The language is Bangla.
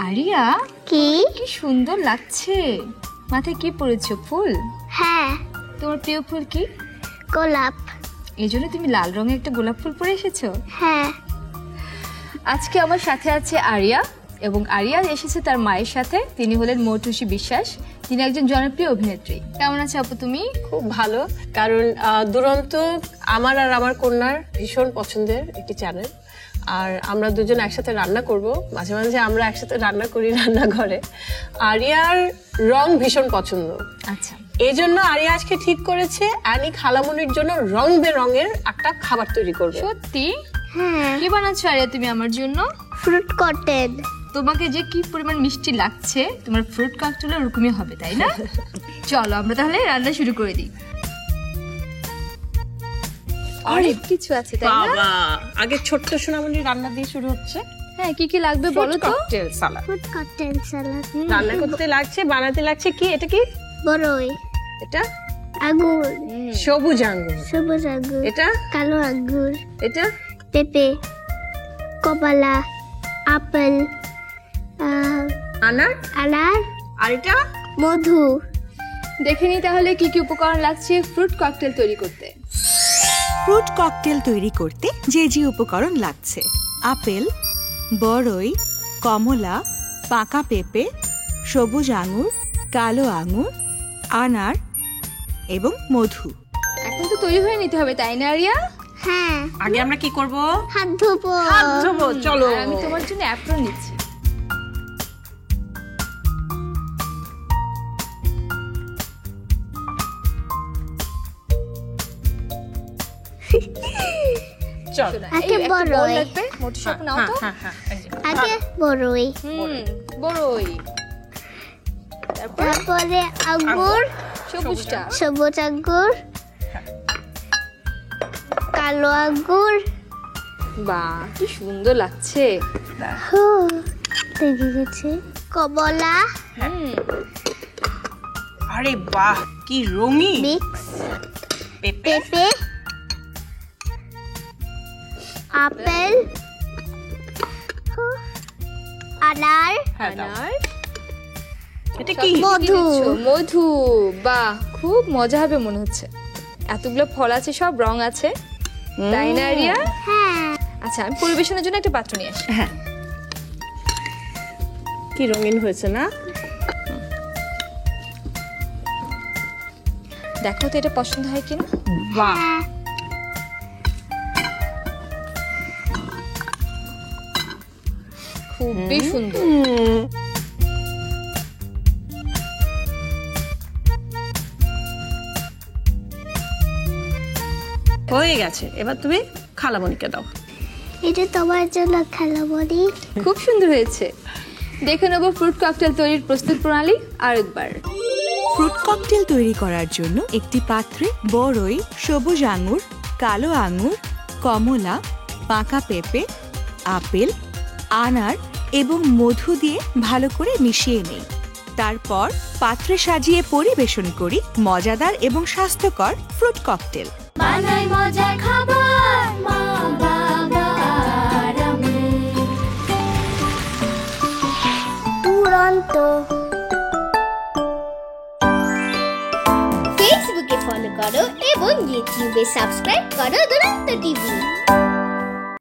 আরিয়া, কি কি সুন্দর লাগছে। মাথায় কি পরেছো? ফুল? হ্যাঁ, তোমার প্রিয় ফুল কি? গোলাপ। এই জন্য তুমি লাল রঙের একটা গোলাপ ফুল পরে এসেছো? হ্যাঁ। আজকে আমার সাথে আছে আরিয়া, এবং আরিয়া এসেছে তার মায়ের সাথে। তিনি হলেন মৌটুসী বিশ্বাস। তিনি একজন জনপ্রিয় অভিনেত্রী। কেমন আছো আপু তুমি? খুব ভালো, কারণ দুরন্ত আমার আর আমার কন্যার ভীষণ পছন্দের একটি চ্যানেল। আর আমরা দুজন একসাথে রান্না করব, মাঝে মাঝে আমরা একসাথে রান্না করি রান্নাঘরে। আরিয়ার রং ভীষণ পছন্দ। আচ্ছা, এই জন্য আরিয়া আজকে ঠিক করেছে অ্যানি খালামনির জন্য রং বেরঙের একটা খাবার তৈরি করবে। সত্যি? হ্যাঁ, কি বানাচ্ছো আরিয়া তুমি আমার জন্য? Fruit cocktail. তোমাকে যে কি পরিমাণ মিষ্টি লাগছে, তোমার ফ্রুট ককটেল ওরকমই হবে, তাই না? চলো আমরা তাহলে রান্না শুরু করে দিই। অনেক কিছু আছে, তাই না? বাবা, আগে ছোট্ট সোনামণি রান্না দিয়ে শুরু হচ্ছে। হ্যাঁ, কি কি লাগবে বলো তো? ককটেল সালাদ ফ্রুট ককটেল সালাদ। রান্না করতে লাগছে, বানাতে লাগছে কি? এটা কি? বড়ই, এটা আঙ্গুর, সবুজ আঙ্গুর। সবুজ আঙ্গুর, এটা কালো আঙ্গুর, এটা পেঁপে, কমলা, আপেল, আনার। আনার, আর এটা মধু। দেখে নিই তাহলে কি কি উপকরণ লাগছে ফ্রুট ককটেল তৈরি করতে। ফ্রুট ককটেল তৈরি করতে যে যে উপকরণ লাগছে: আপেল, বড়ই, কমলা, পাকা পেঁপে, সবুজ আঙুর, কালো আঙুর, আনার এবং মধু। এখন তো তৈরি হয়ে নিতে হবে, তাই না আরিয়া? হ্যাঁ, আগে আমরা কি করব? হাত ধোবো। চলো। আর আমি তোমার জন্য অ্যাপ্রন নিচ্ছি। চল। শোনো, আগে এই একটা বড়ই। bowl লাগবে, মোটু সব নাও তো। আগে বড়ই, বড়ই, তারপরে আঙ্গুর, সবুজটা, সবুজ আঙ্গুর, কালো আঙ্গুর। বাহ কি সুন্দর লাগছে। দেখে গেছে কমলা, আরে বাহ, কি রঙিন। মিক্স, পেঁপে, পেঁপে, আপেল, আনার, আনার, এটা কি? মধু। মধু। বাহ, খুব মজা হবে মনে হচ্ছে। এতগুলো ফল আছে, সব রং আছে, তাই না আরিয়া? হ্যাঁ, আচ্ছা, আমি পরিবেশনের জন্য একটা পাত্র নিয়ে আসি। হ্যাঁ, কি রঙিন হয়েছে না? দেখো তো এটা পছন্দ হয় কিনা। বাহ, খুবই সুন্দর। হয়ে গেছে। এবার তুমি খালামণিকে দাও। এটা তোমার জন্য খালামণি। খুব সুন্দর হয়েছে। দেখে নেবো ফ্রুট ককটেল তৈরির প্রস্তুত প্রণালী আরেকবার। ফ্রুট ককটেল তৈরি করার জন্য একটি পাত্রে বড়ই, সবুজ আঙুর, কালো আঙুর, কমলা, পাকা পেঁপে, আপেল, আনার এবং মধু দিয়ে ভালো করে মিশিয়ে নেই। তারপর পাত্রে সাজিয়ে পরিবেশন করি মজাদার এবং স্বাস্থ্যকর ফ্রুট ককটেল। বানাই মজার খাবার, মা বাবার আমি। দুরন্ত। ফেসবুকে ফলো করো এবং ইউটিউবে সাবস্ক্রাইব করো দুরন্ত টিভি।